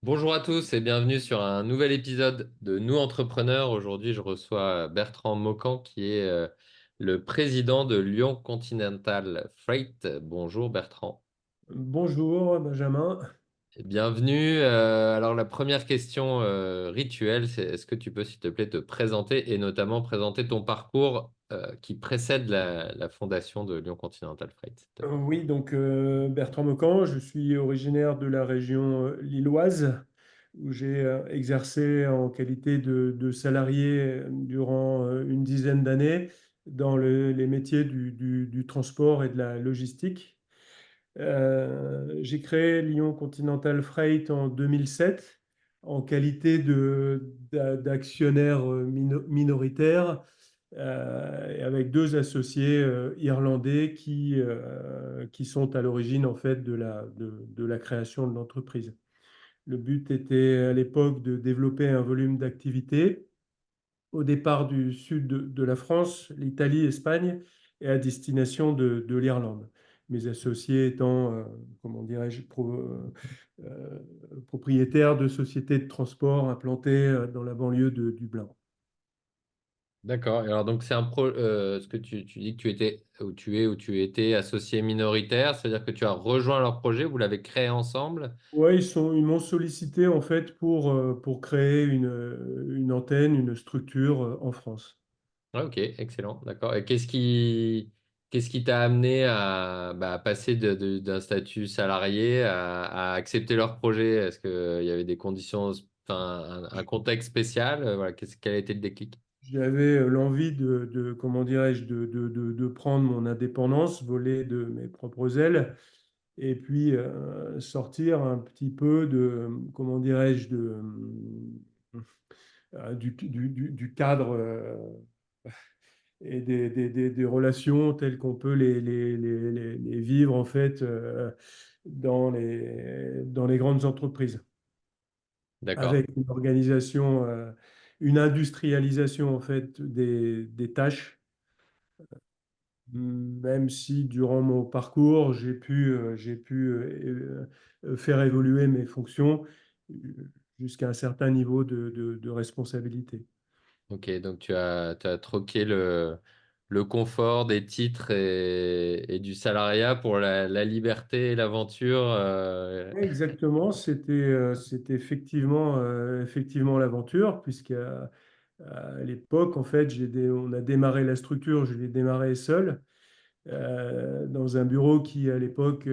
Bonjour à tous et bienvenue sur un nouvel épisode de Nous Entrepreneurs. Aujourd'hui, je reçois Bertrand Maucan qui est le président de Lyon Continental Freight. Bonjour Bertrand. Bonjour Benjamin. Et bienvenue. Alors la première question rituelle, c'est est-ce que tu peux s'il te plaît te présenter et notamment présenter ton parcours qui précède la fondation de Lyon Continental Freight, s'il te plaît. Oui, donc Bertrand Mecan, je suis originaire de la région lilloise où j'ai exercé en qualité de salarié durant une dizaine d'années dans les métiers du transport et de la logistique. J'ai créé Lyon Continental Freight en 2007 en qualité d'actionnaire minoritaire et avec deux associés irlandais qui sont à l'origine en fait de la création de l'entreprise. Le but était à l'époque de développer un volume d'activité au départ du sud de la France, l'Italie, Espagne et à destination de l'Irlande. Mes associés étant, comment dirais-je, propriétaires de sociétés de transport implantées dans la banlieue de Dublin. D'accord. Et alors donc c'est ce que tu dis que tu étais ou tu étais associé minoritaire, c'est-à-dire que tu as rejoint leur projet, vous l'avez créé ensemble. Ouais, ils m'ont sollicité en fait pour créer une antenne, une structure en France. Ah, ok, excellent, d'accord. Et qu'est-ce qui t'a amené à passer d'un statut salarié à accepter leur projet? Est-ce qu'il y avait des conditions, enfin un contexte spécial? Voilà, quel a été le déclic? J'avais l'envie comment dirais-je, de prendre mon indépendance, voler de mes propres ailes, et puis sortir un petit peu comment dirais-je, du cadre et des relations telles qu'on peut les vivre en fait dans les grandes entreprises, D'accord, avec une organisation, une industrialisation en fait des tâches, même si durant mon parcours, j'ai pu faire évoluer mes fonctions jusqu'à un certain niveau de responsabilité. ok, donc tu as troqué le confort des titres et du salariat pour la liberté et l'aventure. Exactement, c'était effectivement l'aventure, à l'époque, en fait, on a démarré la structure, je l'ai démarré seul, dans un bureau qui, à l'époque,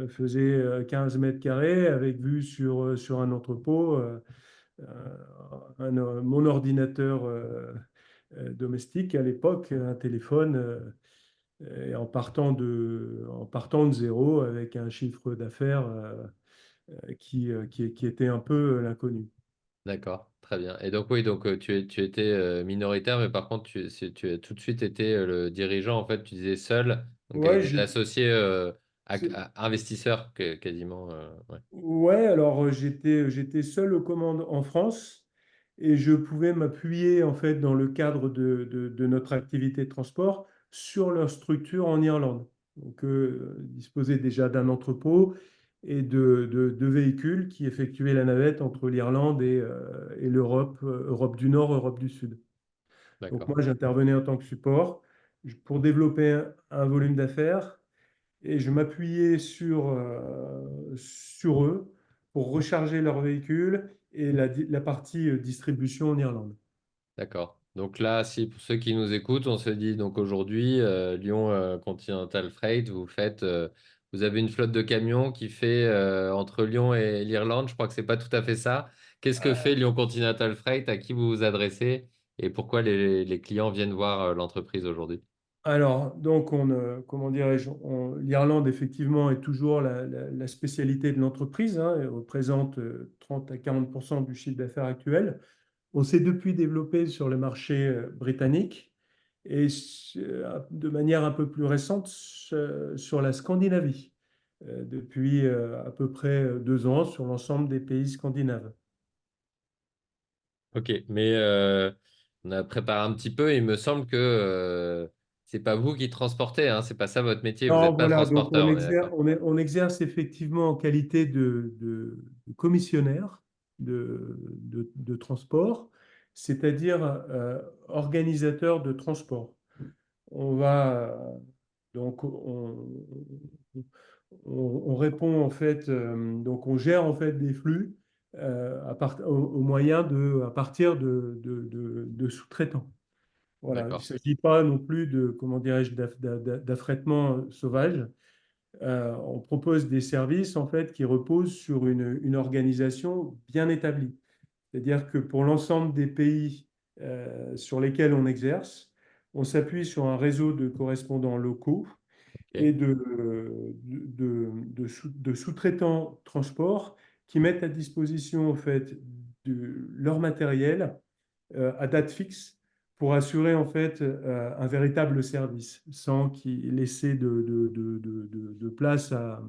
faisait 15 mètres carrés, avec vue sur un entrepôt, mon ordinateur domestique à l'époque, un téléphone, et en partant de zéro, avec un chiffre d'affaires qui était un peu l'inconnu. D'accord, très bien. Et donc oui, donc tu étais minoritaire, mais par contre tu as tout de suite été le dirigeant, en fait, tu disais seul, donc avec Ouais, des associés c'est- investisseurs quasiment. Ouais. ouais, alors j'étais seul aux commandes en France et je pouvais m'appuyer en fait dans le cadre de notre activité de transport sur leur structure en Irlande. Donc, disposer déjà d'un entrepôt et de véhicules qui effectuaient la navette entre l'Irlande et l'Europe, Europe du Nord, Europe du Sud. Donc D'accord, moi, j'intervenais en tant que support pour développer un volume d'affaires et je m'appuyais sur eux pour recharger leurs véhicules et la partie distribution en Irlande. d'accord. Donc là, si pour ceux qui nous écoutent, on se dit donc aujourd'hui, Lyon Continental Freight, vous avez une flotte de camions qui fait entre Lyon et l'Irlande, je crois que c'est pas tout à fait ça. Qu'est-ce que fait Lyon Continental Freight? À qui vous vous adressez? Et pourquoi les clients viennent voir l'entreprise aujourd'hui? Alors, donc, comment dirais-je, l'Irlande, effectivement, est toujours la spécialité de l'entreprise, hein, elle représente 30 à 40% du chiffre d'affaires actuel. On s'est depuis développé sur le marché britannique et de manière un peu plus récente sur la Scandinavie, depuis à peu près 2 ans sur l'ensemble des pays scandinaves. Ok, mais on a préparé un petit peu. Il me semble que c'est pas vous qui transportez, hein, c'est pas ça votre métier, vous Non, n'êtes pas voilà, donc transporteur, on est d'accord. on exerce effectivement en qualité de commissionnaire de transport, c'est-à-dire organisateur de transport. On va donc on répond en fait, donc on gère en fait des flux au moyen à partir de sous-traitants. Voilà, il ne D'accord. s'agit pas non plus de, comment dirais-je, d'affrètement sauvage. On propose des services en fait qui reposent sur une organisation bien établie. C'est-à-dire que pour l'ensemble des pays sur lesquels on exerce, on s'appuie sur un réseau de correspondants locaux et Ok. de sous-traitants transport qui mettent à disposition en fait leur matériel à date fixe pour assurer en fait un véritable service sans laisser de place à,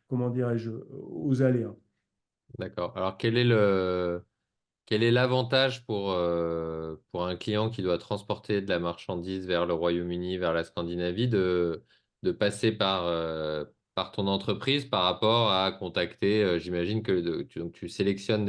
comment dirais-je, aux aléas. D'accord. Alors, quel est l'avantage pour un client qui doit transporter de la marchandise vers le Royaume-Uni, vers la Scandinavie, de passer par ton entreprise par rapport à contacter, j'imagine que donc tu sélectionnes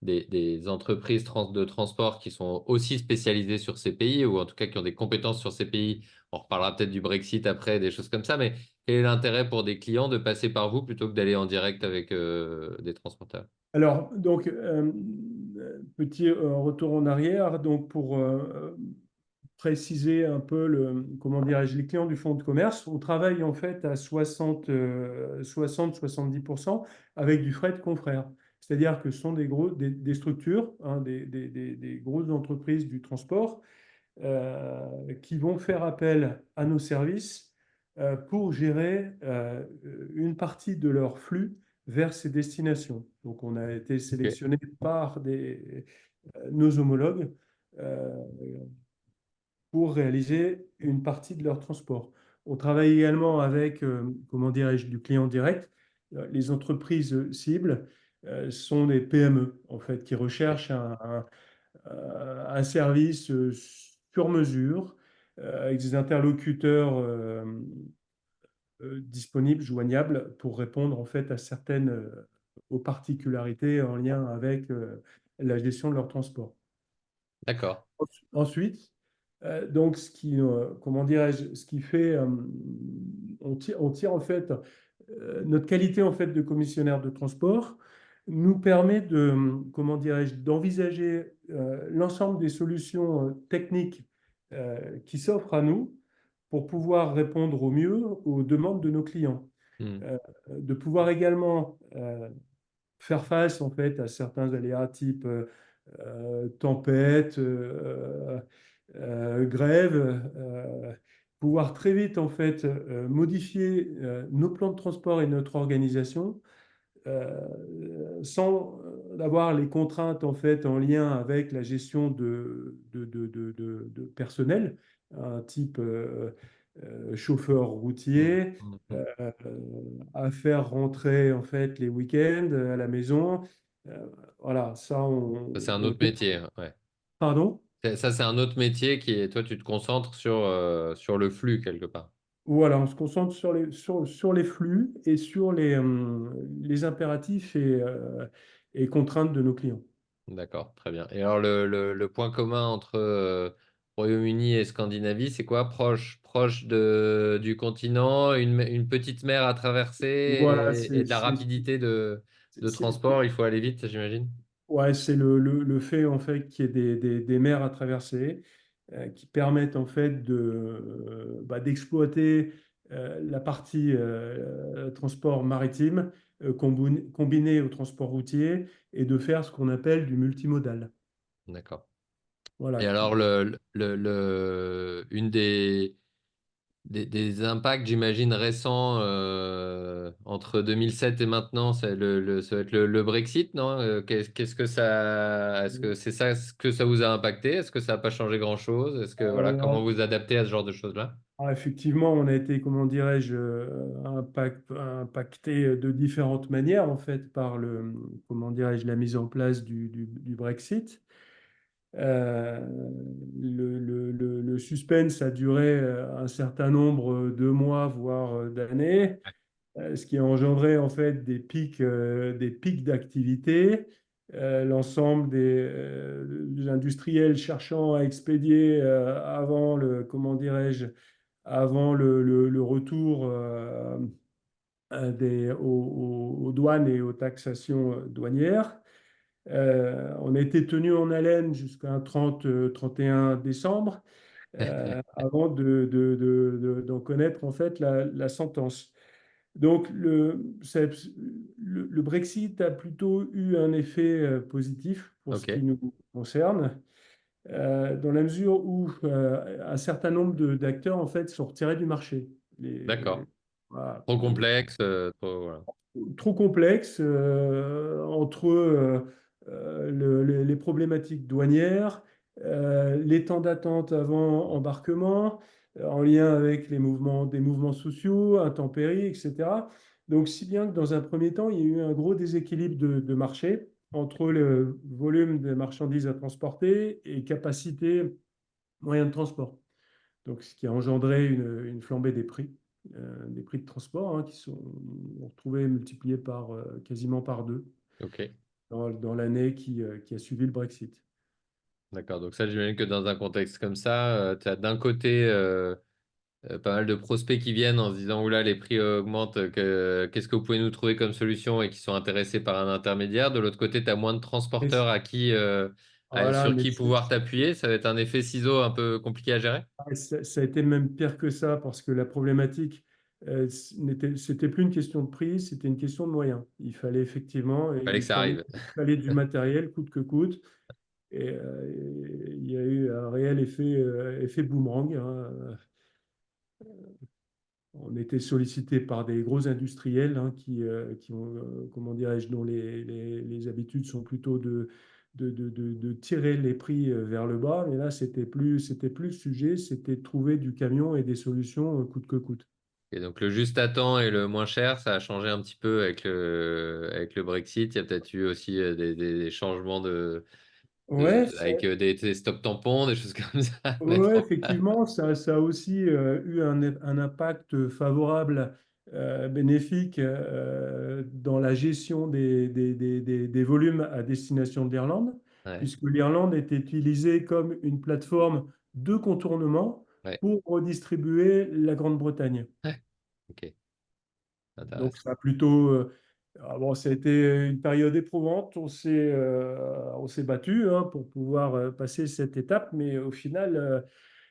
des entreprises de transport qui sont aussi spécialisées sur ces pays, ou en tout cas qui ont des compétences sur ces pays. On reparlera peut-être du Brexit après, des choses comme ça, mais quel est l'intérêt pour des clients de passer par vous plutôt que d'aller en direct avec des transporteurs? Alors, donc, petit retour en arrière, donc pour préciser un peu comment dirais-je, les clients du fonds de commerce, on travaille en fait à 60-70% avec du fret confrère. C'est-à-dire que ce sont des structures, hein, des grosses entreprises du transport qui vont faire appel à nos services pour gérer une partie de leur flux vers ces destinations. Donc, on a été Ok. sélectionné par nos homologues pour réaliser une partie de leur transport. On travaille également avec, comment dirais-je, du client direct. Les entreprises cibles sont des PME, en fait, qui Ok. recherchent un service sur mesure avec des interlocuteurs disponibles, joignables, pour répondre en fait à certaines aux particularités en lien avec la gestion de leur transport. D'accord. Ensuite, donc comment dirais-je, ce qui fait, on tire en fait notre qualité en fait de commissionnaire de transport nous permet de, comment dirais-je, d'envisager l'ensemble des solutions techniques qui s'offrent à nous pour pouvoir répondre au mieux aux demandes de nos clients. Hmm. De pouvoir également faire face en fait à certains aléas type tempête, grève, pouvoir très vite en fait modifier nos plans de transport et notre organisation sans avoir les contraintes en fait en lien avec la gestion de personnel, un type chauffeur Hmm. routier, Hmm. Hmm. euh, à faire rentrer en fait les week-ends à la maison. Euh, voilà, ça Ça, c'est un autre métier, hein, ouais. Pardon? Ça, c'est un autre métier qui est, toi, tu te concentres sur le flux quelque part. Voilà, on se concentre sur les flux et sur les impératifs et contraintes de nos clients. D'accord, très bien. Et alors, le point commun entre Royaume-Uni et Scandinavie, c'est quoi? Proche du continent, une petite mer à traverser Voilà, et de la rapidité de transport, il faut aller vite, j'imagine. ouais, c'est le fait en fait qu'il y ait des mers à traverser qui permettent en fait d'exploiter la partie transport maritime combiné au transport routier et de faire ce qu'on appelle du multimodal. D'accord. Voilà, Et alors, une des impacts, j'imagine, récents entre 2007 et maintenant, ça va être le Brexit, non? Qu'est-ce que ça, est-ce que c'est ça ce que ça vous a impacté? Est-ce que ça n'a pas changé grand-chose? Est-ce que, voilà, comment Alors, vous adaptez à ce genre de choses-là? effectivement, on a été, comment dirais-je, impacté de différentes manières en fait par comment dirais-je, la mise en place du Brexit. Le le suspense a duré un certain nombre de mois, voire d'années, ce qui a engendré en fait des pics d'activité. L'ensemble des industriels cherchant à expédier avant comment dirais-je, avant le retour aux douanes et aux taxations douanières. On a été tenu en haleine jusqu'à un 31 décembre avant d'en connaître en fait la sentence. Donc le Brexit a plutôt eu un effet positif pour ce qui Ok, nous concerne, dans la mesure où un certain nombre d'acteurs en fait sont retirés du marché. Les, d'accord. voilà, Trop complexe, trop, voilà. trop complexe entre les problématiques douanières, les temps d'attente avant embarquement, en lien avec des mouvements sociaux, intempéries, etc. Donc, si bien que dans un premier temps, il y a eu un gros déséquilibre de marché entre le volume de marchandises à transporter et capacité moyens de transport. Donc, ce qui a engendré une flambée des prix de transport qui sont retrouvés multipliés quasiment par deux Ok, dans l'année qui a suivi le Brexit. d'accord. Donc ça, j'imagine que dans un contexte comme ça, tu as d'un côté pas mal de prospects qui viennent en se disant, oula, les prix augmentent, qu'est-ce que vous pouvez nous trouver comme solution et qui sont intéressés par un intermédiaire. De l'autre côté, tu as moins de Et transporteurs voilà, sur mais qui pouvoir t'appuyer. Ça va être un effet ciseau un peu compliqué à gérer. ça a été même pire que ça parce que la problématique, c'était plus une question de prix, c'était une question de moyens. Il fallait effectivement, Fallait que ça arrive. il fallait du matériel coûte que coûte. Et il y a eu un réel effet boomerang. On était sollicité par des gros industriels qui ont, comment dirais-je, dont les habitudes sont plutôt de tirer les prix vers le bas. Mais là, c'était plus le sujet, c'était de trouver du camion et des solutions coûte que coûte. Et donc le juste à temps et le moins cher, ça a changé un petit peu avec le Brexit. Il y a peut-être eu aussi des changements Ouais, avec des stop tampons, des choses comme ça à mettre ouais, en place. effectivement, ça a aussi eu un impact favorable, bénéfique dans la gestion des volumes à destination de l'Irlande, Ouais, puisque l'Irlande était utilisée comme une plateforme de contournement ouais, pour redistribuer la Grande-Bretagne. ouais. Ok, Donc, intéressant. ça a plutôt. Bon, ça a été une période éprouvante. On s'est battu pour pouvoir passer cette étape, mais au final.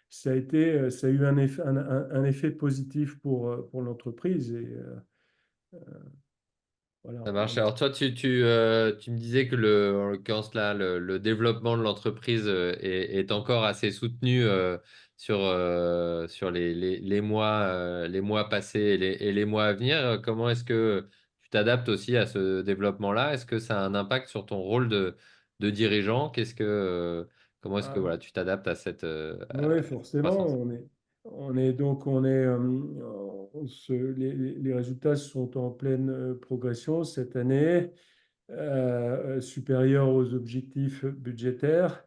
Ça a eu un effet positif pour l'entreprise. Et voilà, Ça marche. Alors toi, tu me disais que en l'occurrence là, le développement de l'entreprise est encore assez soutenu sur les mois passés et les mois à venir. Comment est-ce que tu t'adaptes aussi à ce développement-là? Est-ce que ça a un impact sur ton rôle de dirigeant? Comment est-ce que ah, voilà, tu t'adaptes à cette oui, forcément, croissance? les résultats sont en pleine progression cette année, supérieurs aux objectifs budgétaires.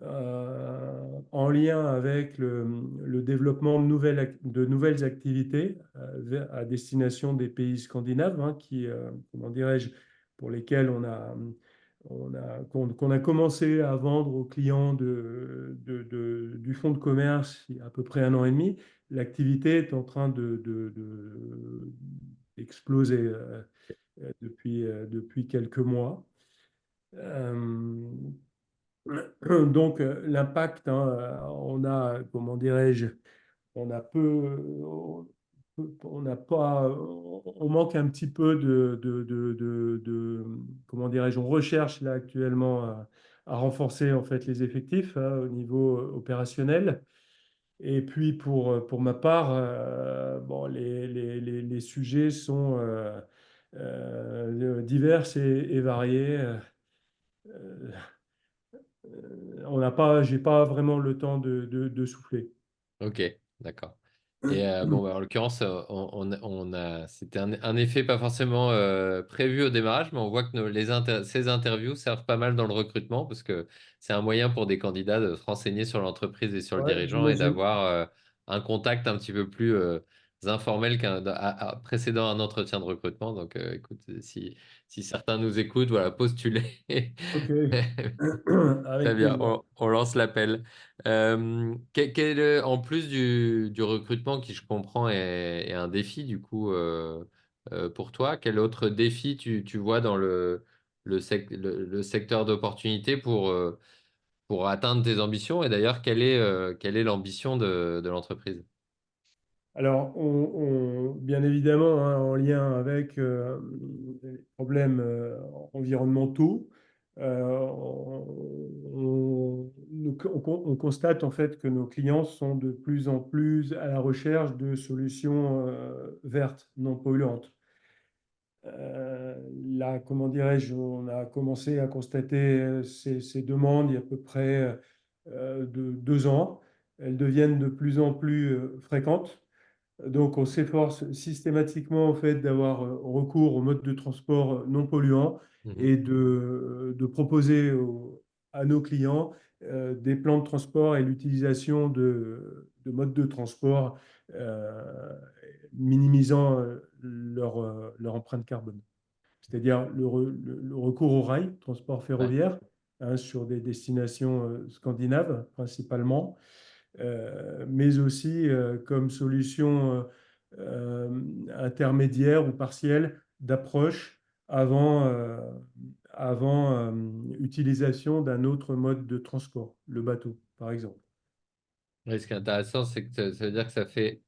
En lien avec le développement de nouvelles activités à destination des pays scandinaves, comment dirais-je, pour lesquels qu'on a commencé à vendre aux clients du fonds de commerce il y a à peu près un an et demi. L'activité est en train d'exploser depuis quelques mois. Euh, donc, l'impact, on a, comment dirais-je, on a on n'a pas, on manque un petit peu comment dirais-je, on recherche là actuellement à renforcer en fait les effectifs au niveau opérationnel. Et puis pour ma part, bon, les sujets sont divers et variés. Euh, j'ai pas vraiment le temps de souffler. Ok, d'accord. Et bon, bah, en l'occurrence, c'était un effet pas forcément prévu au démarrage, mais on voit que ces interviews servent pas mal dans le recrutement parce que c'est un moyen pour des candidats de se renseigner sur l'entreprise et sur le Ouais, dirigeant et j'imagine. d'avoir un contact un petit peu plus informel précédant un entretien de recrutement. Donc, écoute, si certains nous écoutent, voilà, postulez. Ok, Très avec bien, plaisir. on lance l'appel. En plus du recrutement qui, je comprends, est un défi du coup pour toi, quel autre défi tu vois dans le secteur d'opportunité pour atteindre tes ambitions? Et d'ailleurs, quelle est l'ambition de l'entreprise? Alors, bien évidemment, hein, en lien avec les problèmes environnementaux, on constate en fait que nos clients sont de plus en plus à la recherche de solutions vertes, non polluantes. Là, comment dirais-je, on a commencé à constater ces demandes il y a à peu près de 2 ans. Elles deviennent de plus en plus fréquentes. Donc, on s'efforce systématiquement en fait, d'avoir recours aux modes de transport non polluants Mhm. et de proposer à nos clients des plans de transport et l'utilisation de modes de transport euh, minimisant leur empreinte carbone. C'est-à-dire le recours au rail, transport Ouais. ferroviaire, hein, sur des destinations scandinaves principalement, mais aussi comme solution intermédiaire ou partielle d'approche avant, utilisation d'un autre mode de transport, le bateau, par exemple. Et ce qui est intéressant, c'est que ça veut dire que ça fait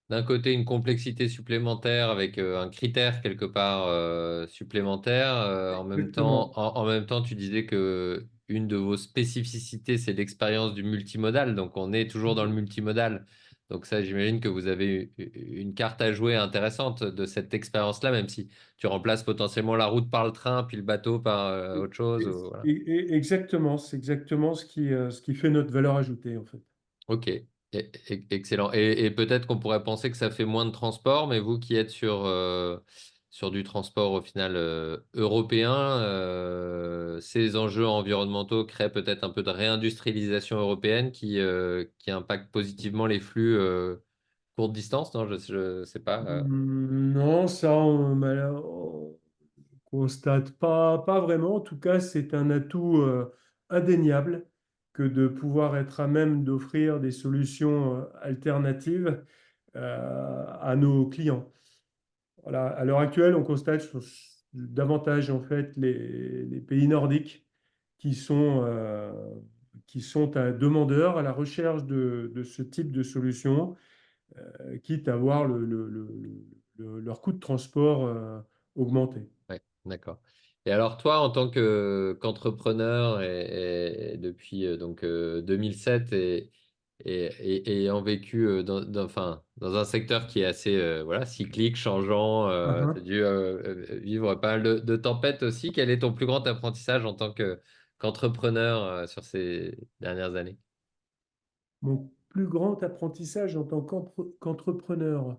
d'un côté une complexité supplémentaire avec un critère quelque part supplémentaire. Exactement. En même temps, tu disais que une de vos spécificités, c'est l'expérience du multimodal. Donc, on est toujours dans le multimodal. Donc, ça, j'imagine que vous avez une carte à jouer intéressante de cette expérience-là, même si tu remplaces potentiellement la route par le train, puis le bateau par autre chose. Voilà. Exactement, c'est exactement ce qui fait notre valeur ajoutée, en fait. Ok, excellent. Et peut-être qu'on pourrait penser que ça fait moins de transport, mais vous qui êtes sur du transport au final européen, ces enjeux environnementaux créent peut-être un peu de réindustrialisation européenne qui impacte positivement les flux courte distance, non? Je sais pas. Non, ça, on constate pas vraiment. En tout cas, c'est un atout indéniable que de pouvoir être à même d'offrir des solutions alternatives à nos clients. Voilà. À l'heure actuelle, on constate davantage en fait les pays nordiques qui sont, euh, qui sont un demandeurs à la recherche de ce type de solution, quitte à voir leur coût de transport augmenter. Ouais, d'accord. Et alors toi, en tant qu'entrepreneur et depuis 2007 et ayant vécu enfin, dans un secteur qui est assez voilà, cyclique, changeant, tu as Uhum. dû vivre pas mal de tempêtes aussi. Quel est ton plus grand apprentissage en tant qu'entrepreneur sur ces dernières années? Mon plus grand apprentissage en tant qu'entrepreneur,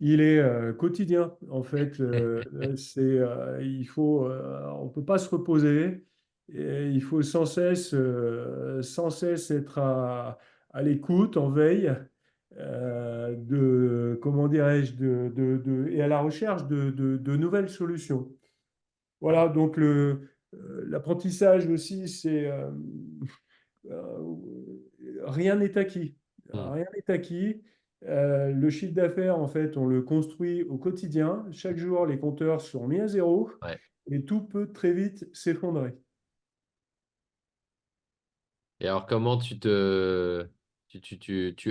il est quotidien. En fait, on peut pas se reposer. Et il faut sans cesse être à l'écoute, en veille, comment dirais-je, et à la recherche de nouvelles solutions. Voilà, donc l'apprentissage aussi, c'est euh, rien n'est acquis. Hmm. Rien n'est acquis. Le chiffre d'affaires, en fait, on le construit au quotidien. Chaque jour, les compteurs sont mis à zéro Ouais. et tout peut très vite s'effondrer. Et alors comment tu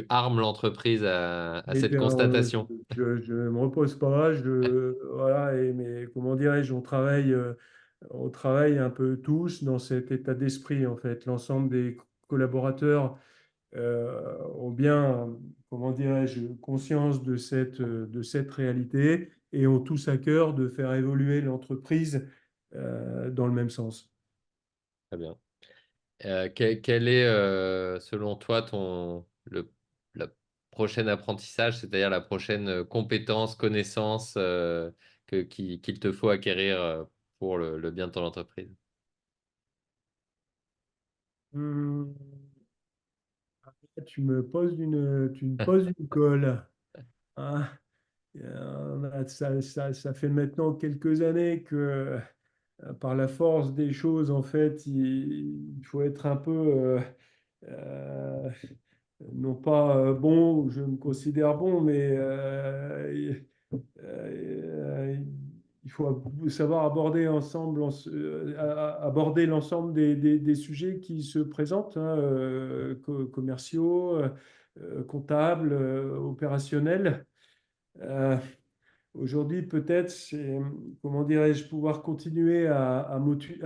armes l'entreprise à Eh cette bien, constatation? je ne me repose pas. Voilà, mais comment dirais-je, on travaille un peu tous dans cet état d'esprit, en fait. L'ensemble des collaborateurs ont bien, comment dirais-je, conscience de cette réalité et ont tous à cœur de faire évoluer l'entreprise dans le même sens. Très bien. Quel est, selon toi, la prochain apprentissage, c'est-à-dire la prochaine compétence, connaissance qu'il te faut acquérir pour le bien de ton entreprise? Hum, tu me poses une colle. Hein. Ça fait maintenant quelques années que, par la force des choses, en fait, il faut être un peu, euh, non pas bon, je me considère bon, mais euh, il faut savoir aborder ensemble, aborder l'ensemble des sujets qui se présentent, hein, commerciaux, comptables, opérationnels. Euh, Aujourd'hui, peut-être, c'est, comment dirais-je, pouvoir continuer à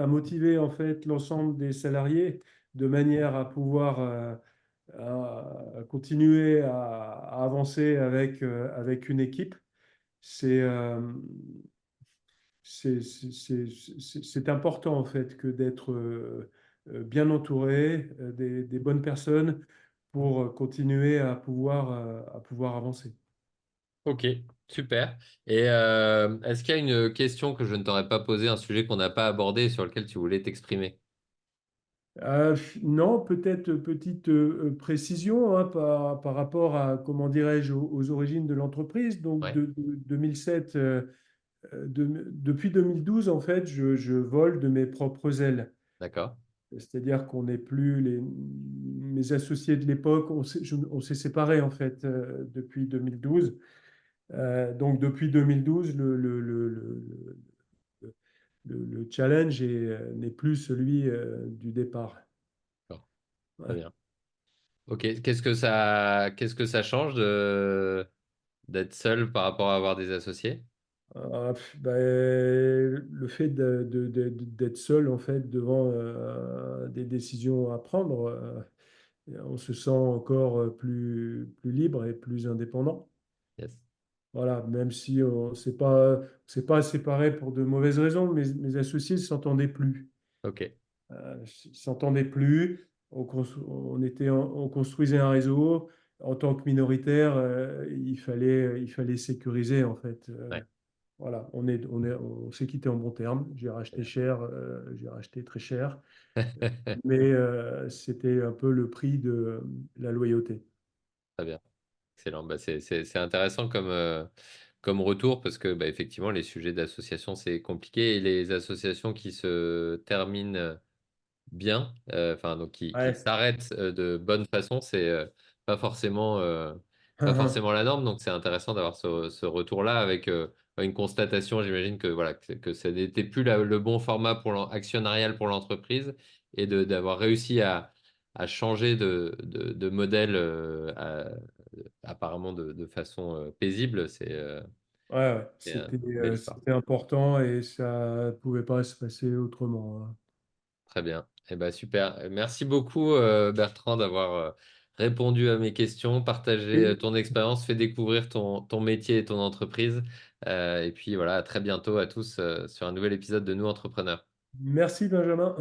motiver en fait l'ensemble des salariés de manière à pouvoir à continuer à avancer avec une équipe. C'est c'est important en fait que d'être bien entouré des bonnes personnes pour continuer à pouvoir avancer. Ok, super. Et est-ce qu'il y a une question que je ne t'aurais pas posée, un sujet qu'on n'a pas abordé et sur lequel tu voulais t'exprimer? Non, peut-être petite précision, hein, par rapport à, comment dirais-je, aux origines de l'entreprise. Donc, Ouais, 2007, depuis 2012, en fait, je vole de mes propres ailes. d'accord. C'est-à-dire qu'on n'est plus mes associés de l'époque, on s'est séparés, en fait, depuis 2012. Donc, depuis 2012, le challenge n'est plus celui du départ. D'accord, très Ouais. bien. Ok, qu'est-ce que ça change d'être seul par rapport à avoir des associés? Ben, le fait d'être seul en fait devant des décisions à prendre, on se sent encore plus libre et plus indépendant. Yes. Voilà, même si on s'est pas séparés pour de mauvaises raisons, mes associés ne s'entendaient plus. Ok, Ils s'entendaient plus. On construisait un réseau. En tant que minoritaire, il fallait sécuriser en fait. ouais, Voilà, on s'est quitté en bon terme. J'ai très racheté bien. cher, j'ai racheté très cher, mais c'était un peu le prix de la loyauté. Très bien. Excellent. Bah, c'est intéressant comme retour parce que bah, effectivement, les sujets d'association, c'est compliqué et les associations qui se terminent bien, enfin donc qui Ouais. s'arrêtent de bonne façon, c'est pas forcément la norme. Donc c'est intéressant d'avoir ce retour-là avec une constatation. J'imagine que voilà que ça n'était plus le bon format pour actionnarial pour l'entreprise et d'avoir réussi à changer de modèle apparemment de façon paisible. Ouais, ouais. C'est une belle histoire. C'était important et ça ne pouvait pas se passer autrement. Hein. Très bien. Eh ben, super. Merci beaucoup, Bertrand, d'avoir répondu à mes questions, partagé Oui, ton expérience, fait découvrir ton métier et ton entreprise. Et puis voilà, à très bientôt à tous sur un nouvel épisode de Nous Entrepreneurs. merci Benjamin.